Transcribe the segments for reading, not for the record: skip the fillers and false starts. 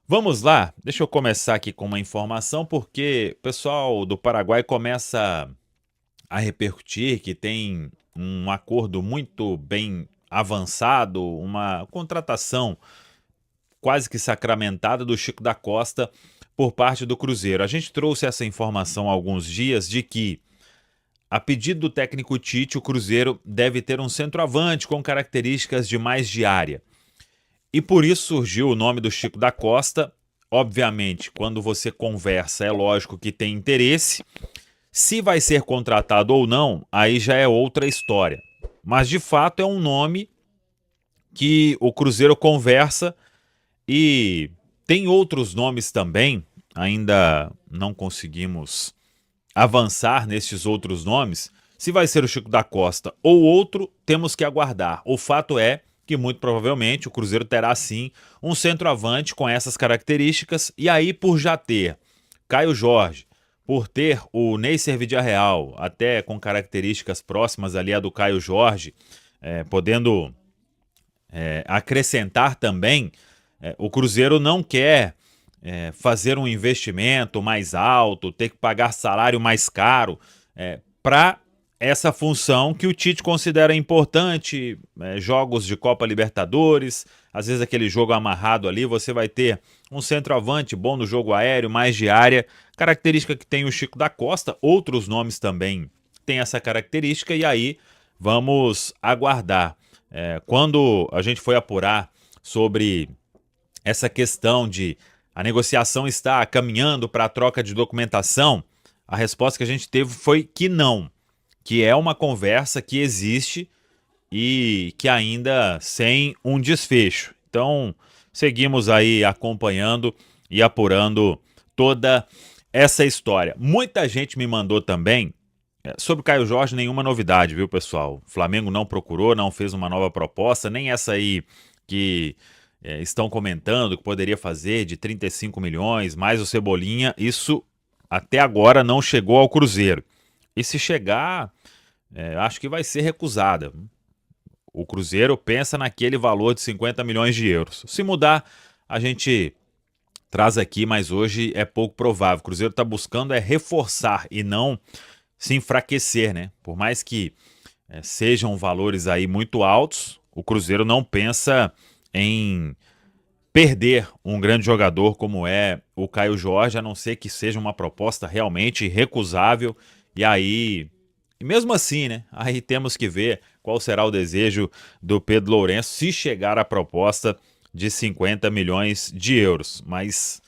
Vamos lá, deixa eu começar aqui com uma informação, porque o pessoal do Paraguai começa a repercutir que tem um acordo muito bem avançado, uma contratação quase que sacramentada do Chico da Costa por parte do Cruzeiro. A gente trouxe essa informação há alguns dias de que, a pedido do técnico Tite, o Cruzeiro deve ter um centroavante com características de mais de área. E por isso surgiu o nome do Chico da Costa. Obviamente, quando você conversa, é lógico que tem interesse. Se vai ser contratado ou não, aí já é outra história. Mas de fato é um nome que o Cruzeiro conversa e tem outros nomes também. Ainda não conseguimos avançar nesses outros nomes. Se vai ser o Chico da Costa ou outro, temos que aguardar. O fato é que muito provavelmente o Cruzeiro terá sim um centroavante com essas características, e aí por já ter Caio Jorge, por ter o Neisser Real, até com características próximas ali a do Caio Jorge, podendo acrescentar também, o Cruzeiro não quer fazer um investimento mais alto, ter que pagar salário mais caro para essa função que o Tite considera importante, jogos de Copa Libertadores, às vezes aquele jogo amarrado ali, você vai ter um centroavante bom no jogo aéreo, mais de área, característica que tem o Chico da Costa, outros nomes também têm essa característica, e aí vamos aguardar. Quando a gente foi apurar sobre essa questão de a negociação está caminhando para a troca de documentação, a resposta que a gente teve foi que não, que é uma conversa que existe e que ainda sem um desfecho. Então, seguimos aí acompanhando e apurando toda essa história. Muita gente me mandou também sobre o Caio Jorge, nenhuma novidade, viu, pessoal? O Flamengo não procurou, não fez uma nova proposta, nem essa aí que estão comentando que poderia fazer de 35 milhões, mais o Cebolinha, isso até agora não chegou ao Cruzeiro. E se chegar, acho que vai ser recusada. O Cruzeiro pensa naquele valor de 50 milhões de euros. Se mudar, a gente traz aqui, mas hoje é pouco provável. O Cruzeiro está buscando reforçar e não se enfraquecer, né? Por mais que sejam valores aí muito altos, o Cruzeiro não pensa em perder um grande jogador como é o Caio Jorge, a não ser que seja uma proposta realmente recusável. E aí, e mesmo assim, né? Aí temos que ver qual será o desejo do Pedro Lourenço se chegar a proposta de 50 milhões de euros. Mas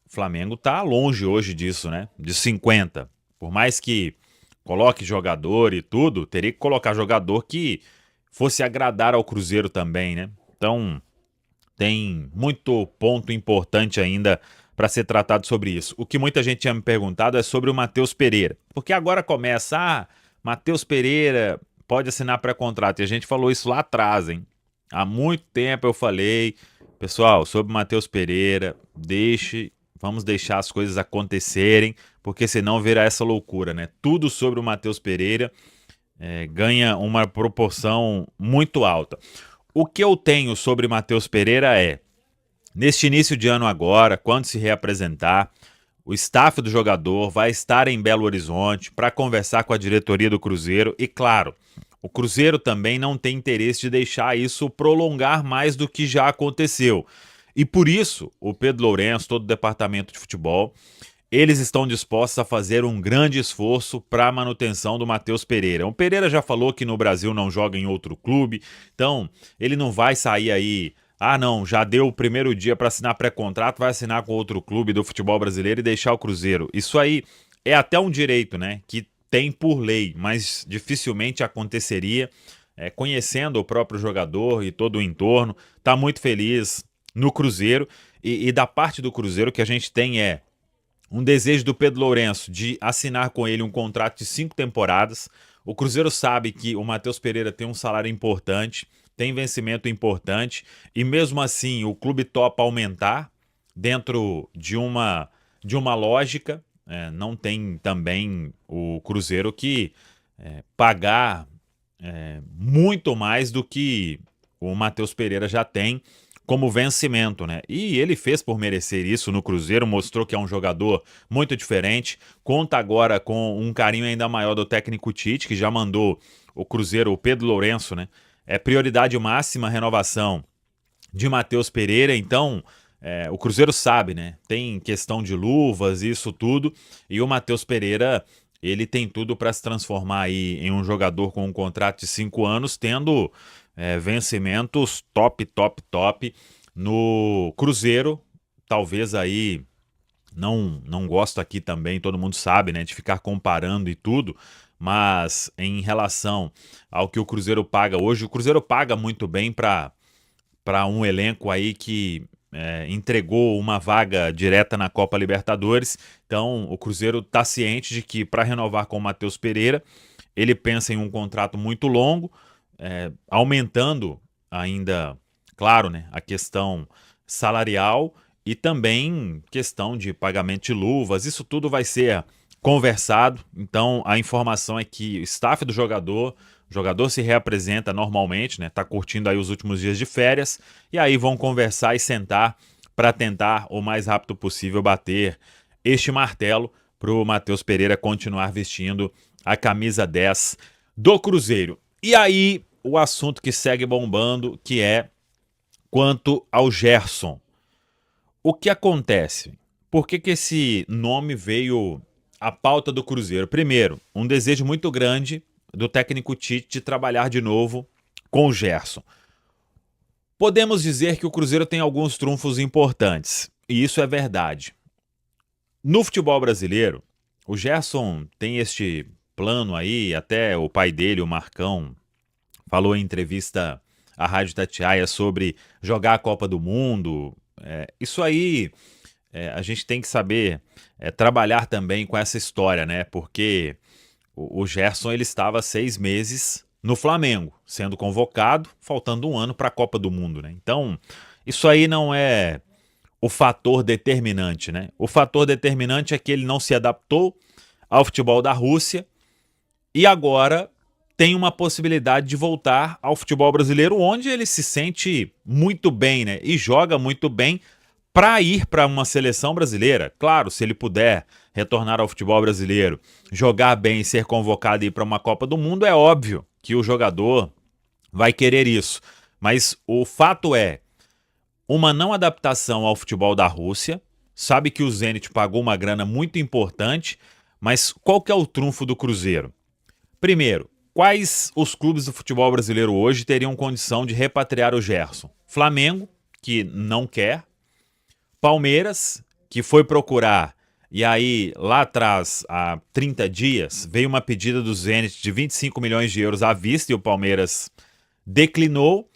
o Flamengo está longe hoje disso, né? De 50. Por mais que coloque jogador e tudo, teria que colocar jogador que fosse agradar ao Cruzeiro também, né? Então, tem muito ponto importante ainda para ser tratado sobre isso. O que muita gente tinha me perguntado é sobre o Matheus Pereira. Porque agora começa, Matheus Pereira pode assinar pré-contrato. E a gente falou isso lá atrás, hein? Há muito tempo eu falei, pessoal, sobre o Matheus Pereira, vamos deixar as coisas acontecerem, porque senão virá essa loucura, né? Tudo sobre o Matheus Pereira ganha uma proporção muito alta. O que eu tenho sobre Matheus Pereira é, neste início de ano agora, quando se reapresentar, o staff do jogador vai estar em Belo Horizonte para conversar com a diretoria do Cruzeiro e, claro, o Cruzeiro também não tem interesse de deixar isso prolongar mais do que já aconteceu. E por isso, o Pedro Lourenço, todo o departamento de futebol, eles estão dispostos a fazer um grande esforço para a manutenção do Matheus Pereira. O Pereira já falou que no Brasil não joga em outro clube, então ele não vai sair aí. Ah, não, já deu o primeiro dia para assinar pré-contrato, vai assinar com outro clube do futebol brasileiro e deixar o Cruzeiro. Isso aí é até um direito, né? Que tem por lei, mas dificilmente aconteceria. Conhecendo o próprio jogador e todo o entorno, tá muito feliz no Cruzeiro e da parte do Cruzeiro que a gente tem um desejo do Pedro Lourenço de assinar com ele um contrato de 5 temporadas. O Cruzeiro sabe que o Matheus Pereira tem um salário importante, tem vencimento importante, e mesmo assim o clube topa aumentar dentro de uma lógica. Não tem também o Cruzeiro que pagar muito mais do que o Matheus Pereira já tem como vencimento, né? E ele fez por merecer isso no Cruzeiro, mostrou que é um jogador muito diferente, conta agora com um carinho ainda maior do técnico Tite, que já mandou o Cruzeiro, o Pedro Lourenço, né? É prioridade máxima a renovação de Matheus Pereira, então o Cruzeiro sabe, né? Tem questão de luvas, isso tudo, e o Matheus Pereira, ele tem tudo para se transformar aí em um jogador com um contrato de 5 anos, tendo vencimentos top, top, top no Cruzeiro. Talvez aí, não gosto aqui também, todo mundo sabe, né, de ficar comparando e tudo, mas em relação ao que o Cruzeiro paga hoje, o Cruzeiro paga muito bem para um elenco aí que entregou uma vaga direta na Copa Libertadores. Então o Cruzeiro está ciente de que para renovar com o Matheus Pereira, ele pensa em um contrato muito longo, aumentando ainda, claro, né, a questão salarial e também questão de pagamento de luvas. Isso tudo vai ser conversado. Então a informação é que o staff do jogador, o jogador se reapresenta normalmente, né? Tá curtindo aí os últimos dias de férias, e aí vão conversar e sentar para tentar o mais rápido possível bater este martelo para o Matheus Pereira continuar vestindo a camisa 10 do Cruzeiro. E aí o assunto que segue bombando, que é quanto ao Gerson. O que acontece? Por que esse nome veio à pauta do Cruzeiro? Primeiro, um desejo muito grande do técnico Tite de trabalhar de novo com o Gerson. Podemos dizer que o Cruzeiro tem alguns trunfos importantes, e isso é verdade. No futebol brasileiro, o Gerson tem este plano aí, até o pai dele, o Marcão, falou em entrevista à Rádio Itatiaia sobre jogar a Copa do Mundo. Isso aí a gente tem que saber trabalhar também com essa história, né? Porque o Gerson ele estava 6 meses no Flamengo, sendo convocado, faltando um ano para a Copa do Mundo, né? Então, isso aí não é o fator determinante, né? O fator determinante é que ele não se adaptou ao futebol da Rússia e agora tem uma possibilidade de voltar ao futebol brasileiro, onde ele se sente muito bem, né? E joga muito bem para ir para uma seleção brasileira. Claro, se ele puder retornar ao futebol brasileiro, jogar bem e ser convocado e ir para uma Copa do Mundo, é óbvio que o jogador vai querer isso. Mas o fato é uma não adaptação ao futebol da Rússia. Sabe que o Zenit pagou uma grana muito importante, mas qual que é o trunfo do Cruzeiro? Primeiro, quais os clubes do futebol brasileiro hoje teriam condição de repatriar o Gerson? Flamengo, que não quer. Palmeiras, que foi procurar, e aí lá atrás, há 30 dias, veio uma pedida do Zenit de 25 milhões de euros à vista e o Palmeiras declinou.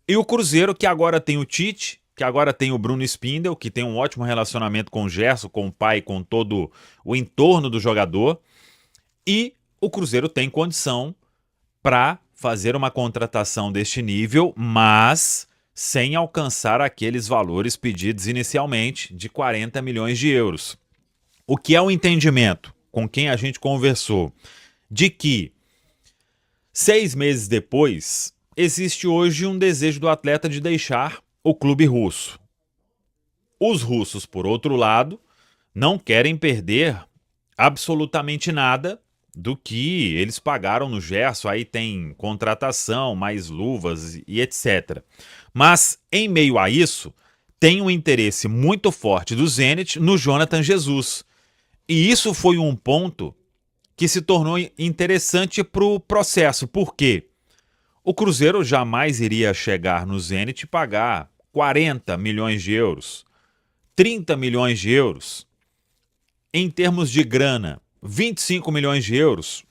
E o Cruzeiro, que agora tem o Tite, que agora tem o Bruno Spindel, que tem um ótimo relacionamento com o Gerson, com o pai, com todo o entorno do jogador. E o Cruzeiro tem condição para fazer uma contratação deste nível, mas sem alcançar aqueles valores pedidos inicialmente de 40 milhões de euros. O que é o entendimento com quem a gente conversou? De que 6 meses depois, existe hoje um desejo do atleta de deixar o clube russo. Os russos, por outro lado, não querem perder absolutamente nada do que eles pagaram no Gerson. Aí tem contratação, mais luvas e etc. Mas, em meio a isso, tem um interesse muito forte do Zenit no Jonathan Jesus. E isso foi um ponto que se tornou interessante para o processo. Por quê? O Cruzeiro jamais iria chegar no Zenit e pagar 40 milhões de euros, 30 milhões de euros. Em termos de grana, 25 milhões de euros,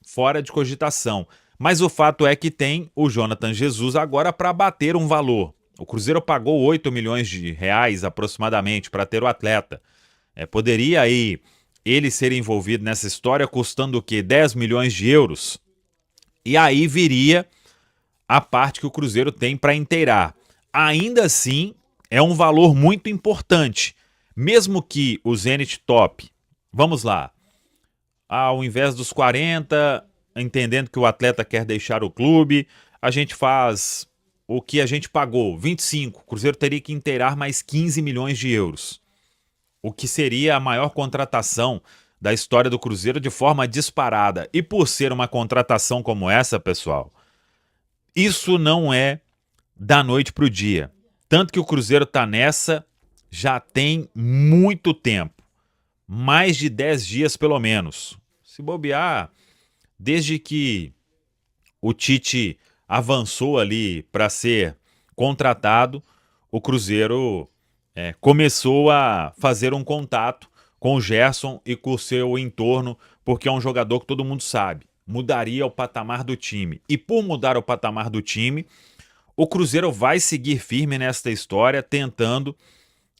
fora de cogitação. Mas o fato é que tem o Jonathan Jesus agora para bater um valor. O Cruzeiro pagou 8 milhões de reais aproximadamente para ter o atleta. Poderia aí ele ser envolvido nessa história custando o quê? 10 milhões de euros. E aí viria a parte que o Cruzeiro tem para inteirar. Ainda assim, é um valor muito importante. Mesmo que o Zenit top, vamos lá, ao invés dos 40, entendendo que o atleta quer deixar o clube, a gente faz o que a gente pagou, 25, o Cruzeiro teria que inteirar mais 15 milhões de euros. O que seria a maior contratação da história do Cruzeiro de forma disparada. E por ser uma contratação como essa, pessoal, isso não é da noite para o dia. Tanto que o Cruzeiro está nessa já tem muito tempo. Mais de 10 dias pelo menos. Se bobear, desde que o Tite avançou ali para ser contratado, o Cruzeiro começou a fazer um contato com o Gerson e com o seu entorno, porque é um jogador que todo mundo sabe, mudaria o patamar do time. E por mudar o patamar do time, o Cruzeiro vai seguir firme nesta história, tentando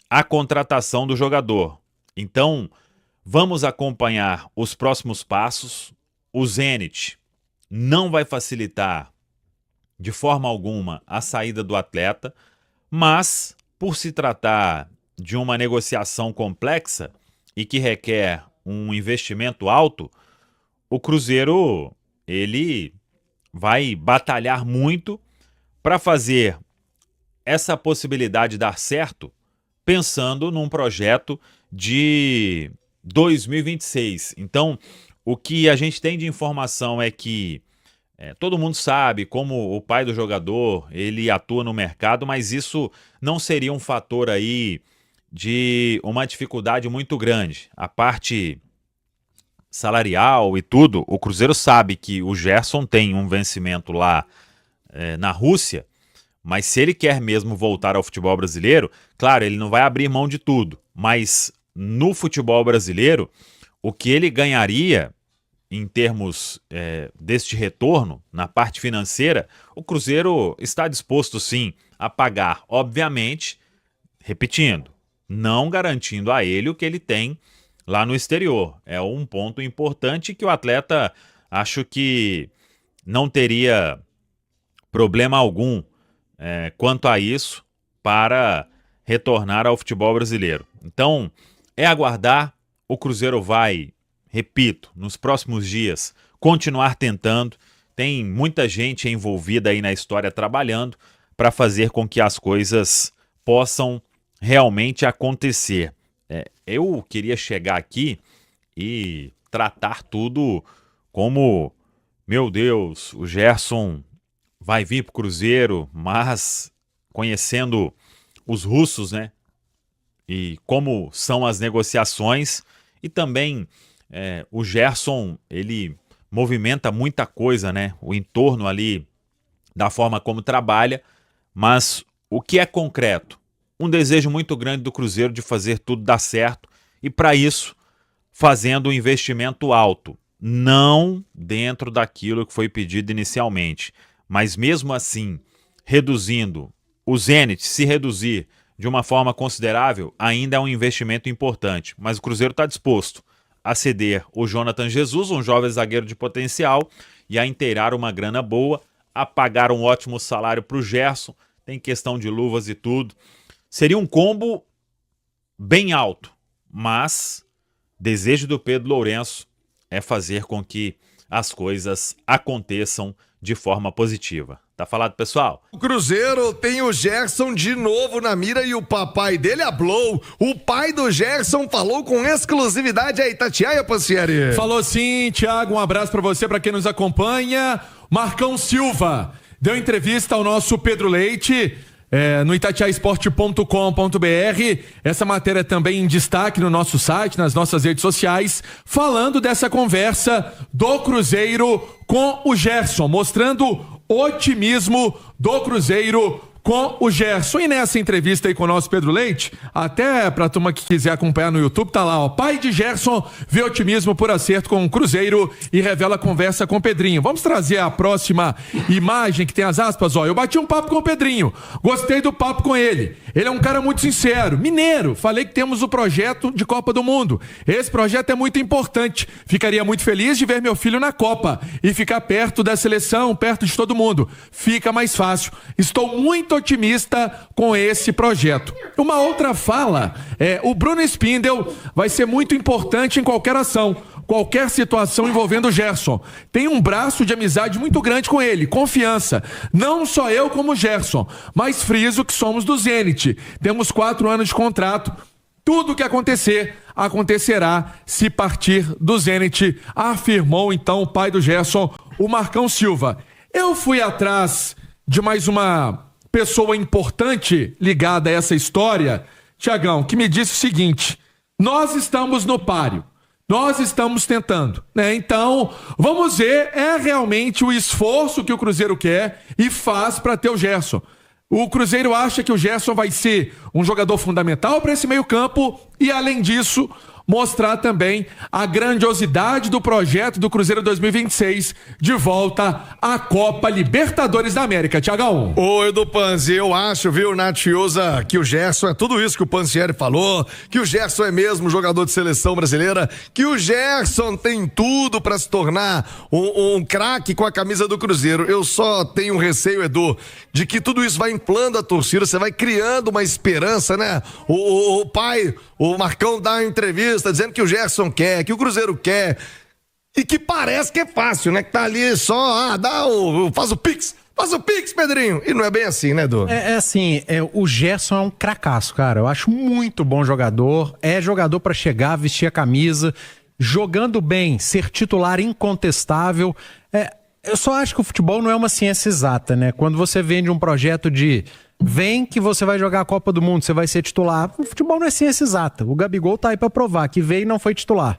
a contratação do jogador. Então, vamos acompanhar os próximos passos. O Zenit não vai facilitar de forma alguma a saída do atleta, mas por se tratar de uma negociação complexa e que requer um investimento alto, o Cruzeiro ele vai batalhar muito para fazer essa possibilidade dar certo, pensando num projeto de 2026. Então, o que a gente tem de informação é que todo mundo sabe como o pai do jogador ele atua no mercado, mas isso não seria um fator aí de uma dificuldade muito grande. A parte salarial e tudo, o Cruzeiro sabe que o Gerson tem um vencimento lá na Rússia, mas se ele quer mesmo voltar ao futebol brasileiro, claro, ele não vai abrir mão de tudo, mas no futebol brasileiro, o que ele ganharia em termos deste retorno, na parte financeira, o Cruzeiro está disposto sim a pagar, obviamente, repetindo, não garantindo a ele o que ele tem lá no exterior. É um ponto importante que o atleta, acho que não teria problema algum quanto a isso para retornar ao futebol brasileiro. Então, é aguardar, o Cruzeiro vai, repito, nos próximos dias, continuar tentando. Tem muita gente envolvida aí na história trabalhando para fazer com que as coisas possam realmente acontecer. Eu queria chegar aqui e tratar tudo como, meu Deus, o Gerson vai vir para o Cruzeiro, mas conhecendo os russos, né? E como são as negociações e também o Gerson, ele movimenta muita coisa, né? O entorno ali da forma como trabalha, mas o que é concreto? Um desejo muito grande do Cruzeiro de fazer tudo dar certo e para isso fazendo um investimento alto, não dentro daquilo que foi pedido inicialmente, mas mesmo assim reduzindo, o Zenit se reduzir de uma forma considerável, ainda é um investimento importante, mas o Cruzeiro está disposto a ceder o Jonathan Jesus, um jovem zagueiro de potencial, e a inteirar uma grana boa, a pagar um ótimo salário para o Gerson, tem questão de luvas e tudo. Seria um combo bem alto, mas desejo do Pedro Lourenço é fazer com que as coisas aconteçam de forma positiva. Tá falado, pessoal? O Cruzeiro tem o Gerson de novo na mira e o papai dele hablou. O pai do Gerson falou com exclusividade a Itatiaia Possieri. Falou sim, Thiago, um abraço pra você, pra quem nos acompanha. Marcão Silva deu entrevista ao nosso Pedro Leite no itatiaesporte.com.br. Essa matéria também em destaque no nosso site, nas nossas redes sociais, falando dessa conversa do Cruzeiro com o Gerson, mostrando otimismo do Cruzeiro com o Gerson. E nessa entrevista aí com o nosso Pedro Leite, até pra turma que quiser acompanhar no YouTube, tá lá, ó, pai de Gerson vê otimismo por acerto com o Cruzeiro e revela a conversa com o Pedrinho. Vamos trazer a próxima imagem que tem as aspas, ó, eu bati um papo com o Pedrinho, gostei do papo com ele, ele é um cara muito sincero, mineiro, falei que temos o projeto de Copa do Mundo, esse projeto é muito importante, ficaria muito feliz de ver meu filho na Copa e ficar perto da seleção, perto de todo mundo, fica mais fácil, estou muito otimista com esse projeto. Uma outra fala o Bruno Spindel vai ser muito importante em qualquer ação. qualquer situação envolvendo o Gerson. Tem um braço de amizade muito grande com ele, confiança. Não só eu como o Gerson, mas friso que somos do Zenit. Temos 4 anos de contrato. Tudo o que acontecer, acontecerá se partir do Zenit, afirmou então o pai do Gerson, o Marcão Silva. Eu fui atrás de mais uma pessoa importante ligada a essa história, Tiagão, que me disse o seguinte: nós estamos no páreo, nós estamos tentando, né? Então, vamos ver, é realmente o esforço que o Cruzeiro quer e faz para ter o Gerson. O Cruzeiro acha que o Gerson vai ser um jogador fundamental para esse meio-campo e, além disso, mostrar também a grandiosidade do projeto do Cruzeiro 2026 de volta à Copa Libertadores da América. Tiagão. Ô, Edu Panzi, eu acho, viu, Natiosa, que o Gerson é tudo isso que o Pansieri falou, que o Gerson é mesmo jogador de seleção brasileira, que o Gerson tem tudo para se tornar um craque com a camisa do Cruzeiro. Eu só tenho um receio, Edu, de que tudo isso vai inflando a torcida, você vai criando uma esperança, né? O pai, o Marcão dá uma entrevista dizendo que o Gerson quer, que o Cruzeiro quer, e que parece que é fácil, né? Que tá ali só, faz o Pix, Pedrinho. E não é bem assim, né, Edu? O Gerson é um cracaço, cara. Eu acho muito bom jogador, é jogador pra chegar, vestir a camisa, jogando bem, ser titular incontestável. Eu só acho que o futebol não é uma ciência exata, né? Quando você vende um projeto de vem que você vai jogar a Copa do Mundo, você vai ser titular. O futebol não é ciência exata. O Gabigol tá aí pra provar que veio e não foi titular.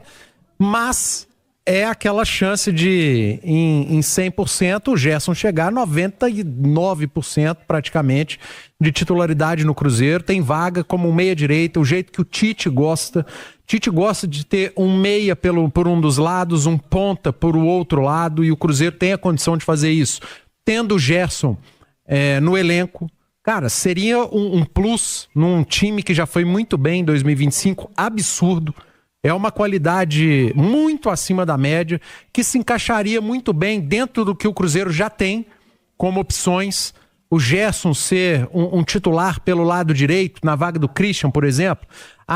Mas é aquela chance de, em 100%, o Gerson chegar a 99% praticamente de titularidade no Cruzeiro. Tem vaga como um meia-direita, o jeito que o Tite gosta. Tite gosta de ter um meia por um dos lados, um ponta por o outro lado, e o Cruzeiro tem a condição de fazer isso. Tendo o Gerson no elenco, cara, seria um plus num time que já foi muito bem em 2025, absurdo. É uma qualidade muito acima da média, que se encaixaria muito bem dentro do que o Cruzeiro já tem como opções. O Gerson ser um titular pelo lado direito, na vaga do Christian, por exemplo.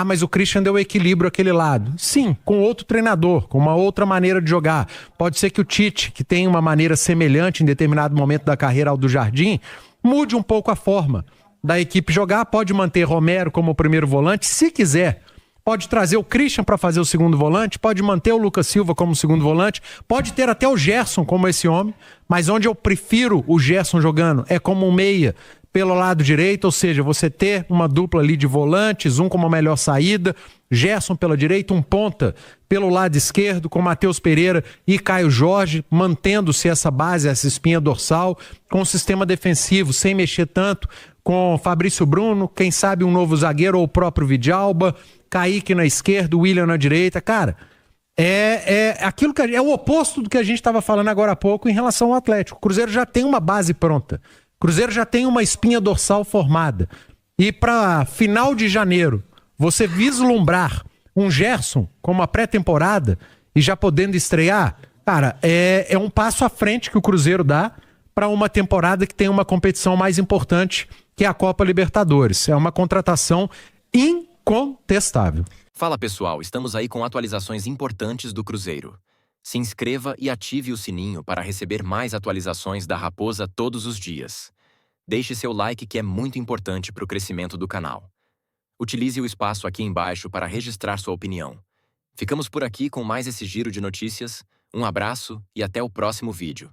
Mas o Christian deu equilíbrio àquele lado. Sim, com outro treinador, com uma outra maneira de jogar. Pode ser que o Tite, que tem uma maneira semelhante em determinado momento da carreira ao do Jardim, mude um pouco a forma da equipe jogar. Pode manter Romero como primeiro volante, se quiser. Pode trazer o Christian para fazer o segundo volante, pode manter o Lucas Silva como segundo volante, pode ter até o Gerson como esse homem, mas onde eu prefiro o Gerson jogando é como um meia pelo lado direito, ou seja, você ter uma dupla ali de volantes, um com uma melhor saída, Gerson pela direita, um ponta pelo lado esquerdo, com Matheus Pereira e Caio Jorge, mantendo-se essa base, essa espinha dorsal, com um sistema defensivo, sem mexer tanto, com Fabrício Bruno, quem sabe um novo zagueiro ou o próprio Vidalba, Kaique na esquerda, William na direita. Cara, aquilo que é o oposto do que a gente estava falando agora há pouco em relação ao Atlético. O Cruzeiro já tem uma base pronta. O Cruzeiro já tem uma espinha dorsal formada. E para final de janeiro, você vislumbrar um Gerson com uma pré-temporada e já podendo estrear, cara, é um passo à frente que o Cruzeiro dá para uma temporada que tem uma competição mais importante, que é a Copa Libertadores. É uma contratação incontestável. Fala pessoal, estamos aí com atualizações importantes do Cruzeiro. Se inscreva e ative o sininho para receber mais atualizações da Raposa todos os dias. Deixe seu like, que é muito importante para o crescimento do canal. Utilize o espaço aqui embaixo para registrar sua opinião. Ficamos por aqui com mais esse giro de notícias. Um abraço e até o próximo vídeo.